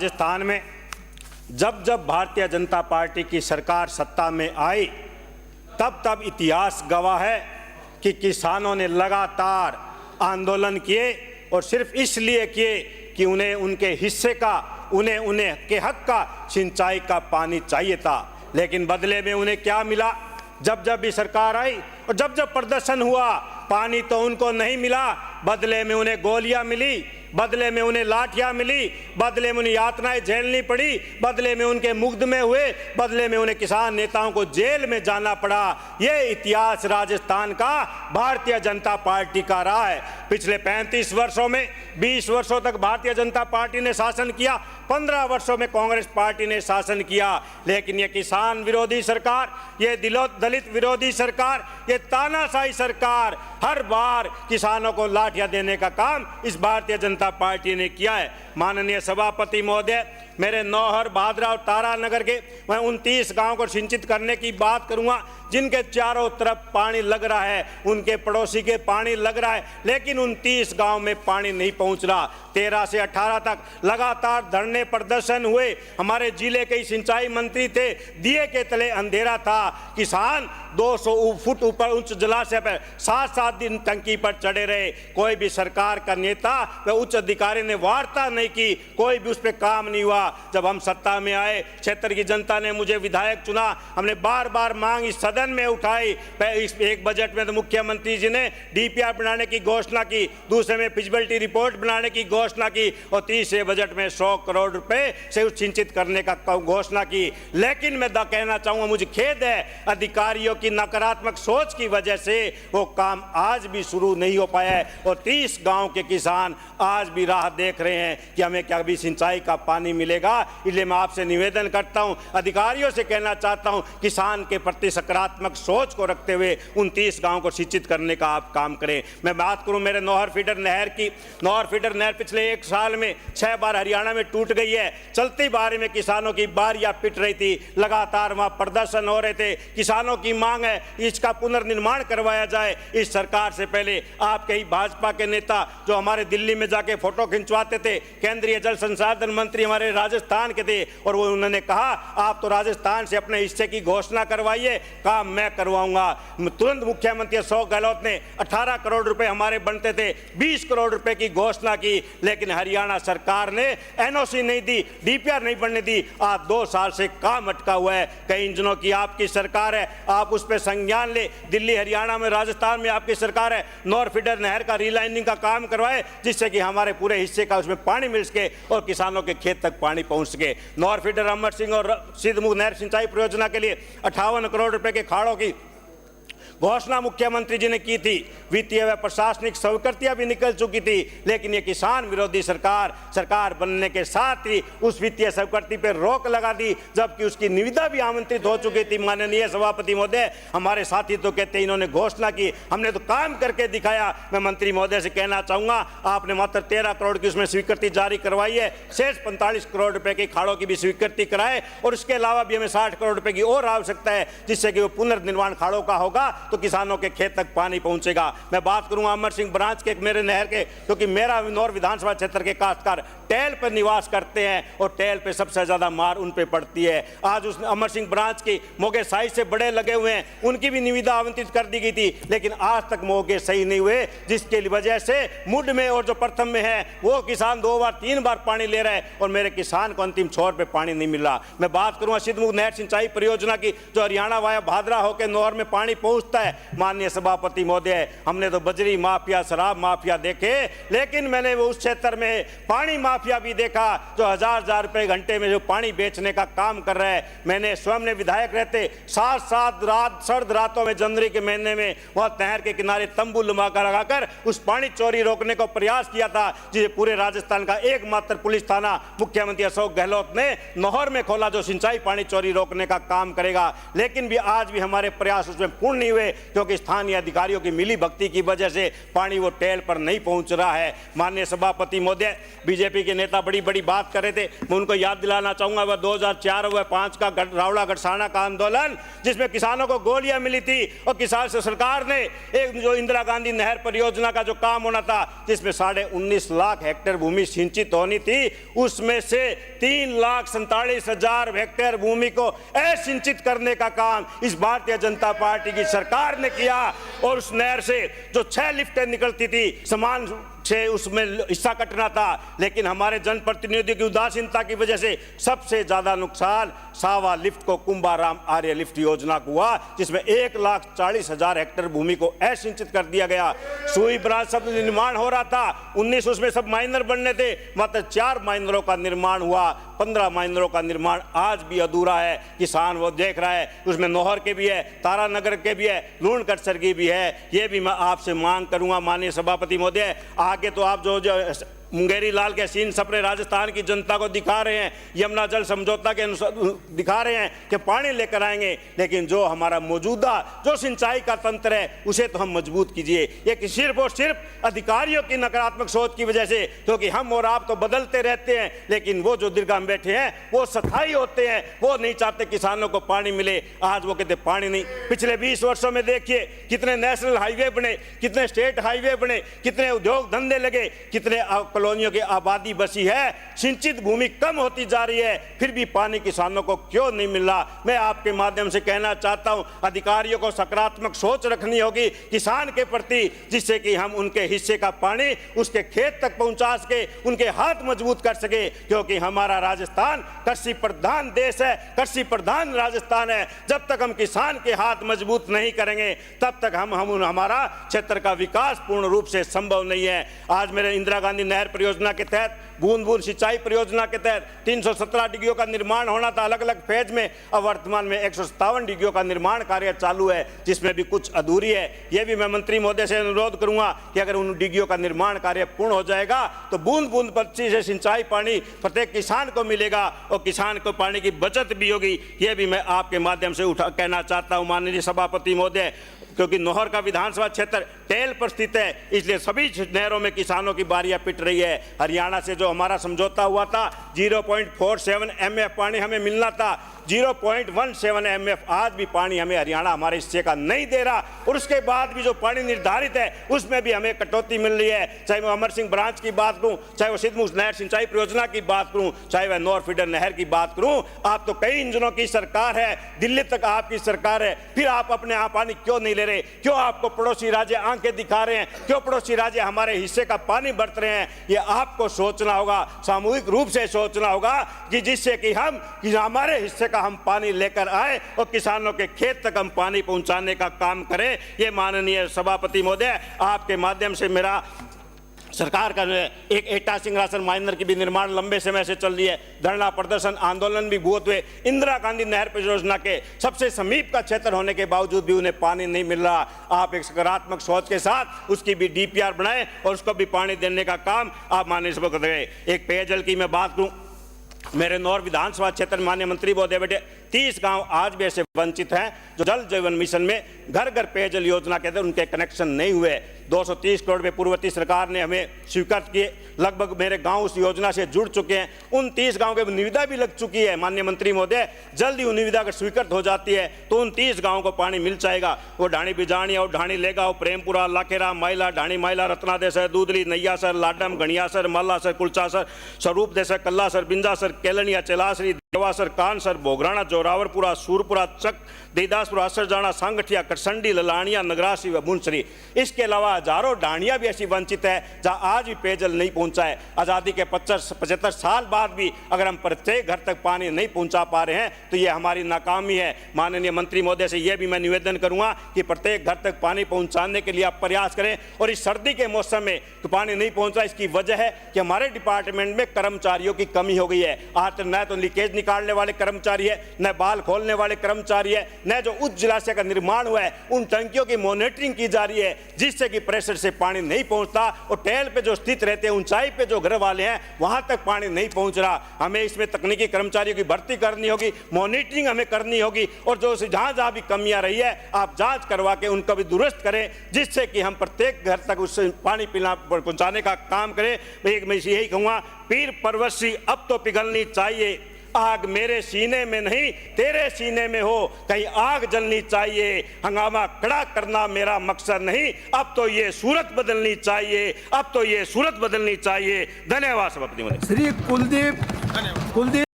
राजस्थान में जब जब भारतीय जनता पार्टी की सरकार सत्ता में आई तब तब इतिहास गवाह है कि किसानों ने लगातार आंदोलन किए और सिर्फ इसलिए किए कि उन्हें उनके हिस्से का उन्हें के हक का सिंचाई का पानी चाहिए था। लेकिन बदले में उन्हें क्या मिला? जब जब भी सरकार आई और जब जब प्रदर्शन हुआ, पानी तो उनको नहीं मिला, बदले में उन्हें गोलियां मिली, बदले में उन्हें लाठियां मिली, बदले में उन्हें यातनाएं झेलनी पड़ी, बदले में उनके मुकदमे हुए, बदले में उन्हें किसान नेताओं को जेल में जाना पड़ा। ये इतिहास राजस्थान का भारतीय जनता पार्टी का रहा है। पिछले 35 वर्षों में 20 वर्षों तक भारतीय जनता पार्टी ने शासन किया, 15 वर्षों में कांग्रेस पार्टी ने शासन किया, लेकिन ये किसान विरोधी सरकार, ये दलित विरोधी सरकार, ये तानाशाही सरकार हर बार किसानों को लाठियां देने का काम इस भारतीय जनता पार्टी ने किया है। माननीय सभापति महोदय, मेरे नौहर, भादरा और तारानगर के मैं 29 गांव को सिंचित करने की बात करूंगा जिनके चारों तरफ पानी लग रहा है, उनके पड़ोसी के पानी लग रहा है, लेकिन 29 गांव में पानी नहीं पहुंच रहा। 13 से 18 तक लगातार धरने प्रदर्शन हुए। हमारे जिले के सिंचाई मंत्री थे, दिए के तले अंधेरा था। किसान 200 फुट ऊपर उच्च जलाशय पर 7-7 दिन टंकी पर चढ़े रहे। कोई भी सरकार का नेता व उच्च अधिकारी ने वार्ता नहीं की, कोई भी उस पर काम नहीं हुआ। जब हम सत्ता में आए, क्षेत्र की जनता ने मुझे विधायक चुना, हमने बार बार मांग इस सदन में उठाई। इस एक बजट में तो मुख्यमंत्री जी ने डीपीआर बनाने की घोषणा की, दूसरे में फिजिबिलिटी रिपोर्ट बनाने की घोषणा की और तीसरे बजट में 100 करोड़ रुपए से सिंचित करने का घोषणा की। लेकिन मैं कहना चाहूंगा, मुझे खेद है, अधिकारियों की नकारात्मक सोच की वजह से वो काम आज भी शुरू नहीं हो पाया है और 30 गांव के किसान आज भी राह देख रहे हैं कि हमें क्या भी सिंचाई का पानी मिलेगा। इसलिए मैं आपसे निवेदन करता हूं, अधिकारियों से कहना चाहता हूं, किसान के प्रति सकारात्मक सोच को रखते हुए 29 गांव को सिंचित करने का आप काम करें। मैं बात करूं मेरे नौहर फीडर नहर की। नौहर फीडर नहर पिछले 1 साल में 6 बार हरियाणा में टूट गई है। चलती बारी में किसानों की बारियां पिट रही थी, लगातार वहां प्रदर्शन हो रहे थे। किसानों की मांग है इसका पुनर्निर्माण करवाया जाए। इस सरकार से पहले आपके ही भाजपा के नेता जो हमारे दिल्ली में जाके फोटो खिंचवाते थे, केंद्रीय जल संसाधन मंत्री हमारे राजस्थान के थे और वो उन्होंने कहा आप तो राजस्थान से अपने हिस्से की घोषणा करवाइए, काम मैं करवाऊंगा। तुरंत मुख्यमंत्री अशोक गहलोत ने 18 करोड़ रुपए हमारे बनते थे, 20 करोड़ रुपए की घोषणा की, लेकिन हरियाणा सरकार ने एनओसी नहीं दी, डीपीआर नहीं बनने दी। आज 2 साल से काम अटका हुआ है। कई इंजनों की आपकी सरकार है, आप उस पर संज्ञान ले। दिल्ली, हरियाणा में, राजस्थान में आपकी सरकार है, नौर फीडर नहर का रीलाइनिंग का काम करवाए जिससे कि हमारे पूरे हिस्से का उसमें पानी मिल सके और किसानों के खेत तक पानी पहुंच सके। नौर फीडर अमर सिंह और सिद्धमुख नहर सिंचाई परियोजना के लिए 58 करोड़ रुपए के खाड़ों की घोषणा मुख्यमंत्री जी ने की थी। वित्तीय व प्रशासनिक स्वीकृतियां भी निकल चुकी थी, लेकिन ये किसान विरोधी सरकार बनने के साथ ही उस वित्तीय स्वीकृति पर रोक लगा दी, जबकि उसकी निविदा भी आमंत्रित हो चुकी थी। माननीय सभापति महोदय, हमारे साथी तो कहते हैं इन्होंने घोषणा की, हमने तो काम करके दिखाया। मैं मंत्री महोदय से कहना चाहूंगा, आपने मात्र 13 करोड़ की उसमें स्वीकृति जारी करवाई है, शेष 45 करोड़ रुपए की खाड़ों की भी स्वीकृति कराए और उसके अलावा भी हमें 60 करोड़ रुपए की और आवश्यकता है, जिससे कि वो पुनर्निर्माण खाड़ों का होगा तो किसानों के खेत तक पानी पहुंचेगा। मैं बात करूंगा अमर सिंह ब्रांच के, मेरे नहर के, क्योंकि मेरा नौर विधानसभा क्षेत्र के काश्तकार टेल पर निवास करते हैं और टेल पे सबसे ज्यादा मार उन पे पड़ती है। आज उस अमर सिंह ब्रांच की मोगे साइज से बड़े लगे हुए हैं, उनकी भी निविदा आवंटित कर दी गई थी, लेकिन आज तक मोगे सही नहीं हुए, जिसके वजह से मुड में और जो प्रथम में है वो किसान 2 बार 3 बार पानी ले रहे हैं और मेरे किसान को अंतिम छोर पे पानी नहीं मिल रहा। मैं बात करूंगा सिद्धमुख नहर सिंचाई परियोजना की, जो हरियाणा वाया भादरा होकर नौर में पानी पहुंचता है। माननीय सभापति महोदय, हमने तो बजरी माफिया, शराब माफिया देखे, लेकिन मैंने वो उस क्षेत्र में पानी माफिया भी देखा जो हजार रुपए घंटे में जो पानी बेचने का काम कर रहे हैं। मैंने स्वयं ने विधायक रहते 7 रात सर्द रातों में जनवरी के महीने में वहां नहर के किनारे तंबू लगाकर उस पानी चोरी रोकने का प्रयास किया था, जिसे पूरे राजस्थान का एकमात्र पुलिस थाना मुख्यमंत्री अशोक गहलोत ने नौहर में खोला, जो सिंचाई पानी चोरी रोकने का काम करेगा। लेकिन भी आज भी हमारे प्रयास उसमें पूर्ण नहीं हुए मिले, क्योंकि स्थानीय अधिकारियों की मिली भक्ति की वजह से पानी वो टेल पर नहीं पहुंच रहा है। माननीय सभापति महोदय, बीजेपी के नेता बड़ी बड़ी बात कर रहे थे, मैं उनको याद दिलाना चाहूंगा वह 2004 व 5 का रावड़ा गढ़साना का आंदोलन, जिसमें किसानों को गोलियां मिली थी और किसान से सरकार ने एक जो इंदिरा गांधी नहर परियोजना का जो काम होना था, जिसमें 19.5 लाख हेक्टेयर भूमि सिंचित होनी थी, उसमें से 3,47,000 हेक्टेयर भूमि को असिंचित करने का काम इस भारतीय जनता पार्टी की सरकार ने किया। और उस नहर से जो 6 लिफ्टें निकलती थी समान से उसमें हिस्सा कटना था, लेकिन हमारे जनप्रतिनिधियों की उदासीनता की वजह से सबसे ज्यादा नुकसान सावा लिफ्ट को कुंभाराम आर्य लिफ्ट योजना को हुआ, जिसमें 1,40,000 हेक्टेयर भूमि को असिंचित कर दिया गया। सुई ब्रांच सब निर्माण हो रहा था, 19 उसमें सब माइनर बनने थे, मात्र 4 माइनरों का निर्माण हुआ, 15 माइनरों का निर्माण आज भी अधूरा है। किसान वो देख रहा है, उसमें नौहर के भी है, तारानगर के भी है, लूणकटसर की भी है। ये भी मैं आपसे मांग करूंगा माननीय सभापति महोदय, आगे तो आप जो मुंगेरी लाल के सीन सपने राजस्थान की जनता को दिखा रहे हैं, यमुना जल समझौता के अनुसार दिखा रहे हैं कि पानी लेकर आएंगे, लेकिन जो हमारा मौजूदा जो सिंचाई का तंत्र है उसे तो हम मजबूत कीजिए। ये सिर्फ और सिर्फ अधिकारियों की नकारात्मक सोच की वजह से, क्योंकि हम और आप तो बदलते रहते हैं, लेकिन वो जो दीर्घा में बैठे हैं वो स्थायी होते हैं, वो नहीं चाहते किसानों को पानी मिले। आज वो कहते पानी नहीं। पिछले 20 वर्षों में देखिए कितने नेशनल हाईवे बने, कितने स्टेट हाईवे बने, कितने उद्योग धंधे लगे, कितने कॉलोनियों की आबादी बसी है, सिंचित भूमि कम होती जा रही है, फिर भी पानी किसानों को क्यों नहीं मिल रहा। मैं आपके माध्यम से कहना चाहता हूं, अधिकारियों को सकारात्मक सोच रखनी होगी किसान के प्रति, जिससे कि हम उनके हिस्से का पानी उसके खेत तक पहुंचा सके, उनके हाथ मजबूत कर सके, क्योंकि हमारा राजस्थान कृषि प्रधान देश है, कृषि प्रधान राजस्थान है। जब तक हम किसान के हाथ मजबूत नहीं करेंगे तब तक हम हमारा क्षेत्र का विकास पूर्ण रूप से संभव नहीं है। आज मेरे इंदिरा गांधी नहर परियोजना के तहत, बूंद बूंद सिंचाई परियोजना के तहत 317 डिग्रियों का निर्माण होना था अलग अलग फेज में, अब वर्तमान में 157 डिग्रियों का निर्माण कार्य चालू है, जिसमें भी कुछ अधूरी है। यह भी मैं मंत्री महोदय से अनुरोध करूंगा कि अगर उन डिग्रियों का निर्माण कार्य पूर्ण हो जाएगा तो बूंद बूंद पद्धति से सिंचाई पानी प्रत्येक किसान को मिलेगा और किसान को पानी की बचत भी होगी। यह भी मैं आपके माध्यम से कहना चाहता हूं माननीय सभापति महोदय, क्योंकि नौहर का विधानसभा क्षेत्र टेल पर स्थित है, इसलिए सभी नहरों में किसानों की बारियां पिट रही है। हरियाणा से जो हमारा समझौता हुआ था 0.47 MF पानी हमें मिलना था, 0.17 MF आज भी पानी हमें हरियाणा हमारे हिस्से का नहीं दे रहा, और उसके बाद भी जो पानी निर्धारित है उसमें भी हमें कटौती मिल रही है। चाहे मैं अमर सिंह ब्रांच की बात करूं, चाहे वो सिद्धमुख नहर सिंचाई परियोजना की बात करूं, चाहे वह नॉर्थ फीडर नहर की बात करूं, आप तो कई इंजनों की सरकार है, दिल्ली तक आपकी सरकार है, फिर आप अपने यहाँ पानी क्यों नहीं ले रहे? क्यों आपको पड़ोसी राज्य आंखें दिखा रहे हैं? क्यों पड़ोसी राज्य हमारे हिस्से का पानी बरत रहे हैं? ये आपको सोचना होगा, सामूहिक रूप से सोचना होगा कि जिससे कि हमारे हिस्से का हम पानी लेकर आए और किसानों के खेत तक हम पानी पहुंचाने का काम करें। ये माननीय सभापति महोदय, आपके माध्यम से मेरा सरकार का एक एटा सिंहासन माइनर की भी निर्माण लंबे समय से चल रही है, धरना प्रदर्शन आंदोलन भी बहुत हुए। इंदिरा गांधी नहर परियोजना के सबसे समीप का क्षेत्र होने के बावजूद भी उन्हें पानी नहीं मिल रहा। आप एक सकारात्मक सोच के साथ उसकी भी DPR बनाए और उसको भी पानी देने का काम आप माननीय सभा को करें। एक पेयजल की मैं बात करूं, मेरे नौर विधानसभा क्षेत्र में माननीय मंत्री महोदय बेटे 30 गांव आज भी ऐसे वंचित हैं जो जल जीवन मिशन में घर घर पेयजल योजना के तहत उनके कनेक्शन नहीं हुए। 230 करोड़ रुपए पूर्ववर्ती सरकार ने हमें स्वीकृत किए, लगभग मेरे गांव उस योजना से जुड़ चुके हैं। उन 30 गांव के निविदा भी लग चुकी है माननीय मंत्री महोदय, जल्दी उन निविदा अगर स्वीकृत हो जाती है तो उन 30 गांवों को पानी मिल जाएगा। वो ढाणी बिजाणी और ढाणी लेगांव, प्रेमपुरा, लाखेरा, माइला, ढाणी माइला, रत्नादेसर, दूधली, नैयासर, लाडम, गणियासर, मल्लासर, कुलचासर, स्वरूप देसर, कल्लासर, बिंजासर, केलनिया, चेलासरी, देवासर, कानसर, बोगराना, जोरावरपुरा, सूरपुरा, चक, देदासपुरा, असरजाना, सांगठिया, करसंडी, ललानिया, नगरासी व मुंसरी। इसके अलावा हजारों ढाणियां भी ऐसी वंचित है जहां आज भी पेयजल नहीं पहुंचा है। आज़ादी के 75 साल बाद भी अगर हम प्रत्येक घर तक पानी नहीं पहुंचा पा रहे हैं तो ये हमारी नाकामी है। माननीय मंत्री महोदय से यह भी मैं निवेदन करूंगा कि प्रत्येक घर तक पानी पहुंचाने के लिए आप प्रयास करें। और इस सर्दी के मौसम में तो पानी नहीं पहुंच रहा, इसकी वजह है कि हमारे डिपार्टमेंट में कर्मचारियों की कमी हो गई है। आज न तो लीकेज निकालने वाले कर्मचारी है, न बाल खोलने वाले कर्मचारी है, न जो उच्च जलाशय का निर्माण हुआ है उन टंकियों की मॉनिटरिंग की जा रही है, जिससे कि प्रेशर से पानी नहीं पहुंचता और टेल पे जो स्थित रहते हैं, ऊंचाई पे जो घर वाले हैं, वहां तक पानी नहीं पहुंच रहा। हमें इसमें तकनीकी कर्मचारियों की भर्ती करनी होगी, मॉनिटरिंग हमें करनी होगी, और जो जहां जहां भी कमियां रही है आप जांच करवा के उनको भी दुरुस्त करें, जिससे कि हम प्रत्येक घर तक उससे पानी पीना पहुंचाने का काम करें। एक मैं यही कहूंगा, पीर परवशी अब तो पिघलनी चाहिए, आग मेरे सीने में नहीं तेरे सीने में हो, कहीं आग जलनी चाहिए, हंगामा खड़ा करना मेरा मकसद नहीं, अब तो ये सूरत बदलनी चाहिए, अब तो ये सूरत बदलनी चाहिए। धन्यवाद सभापति महोदय। श्री कुलदीप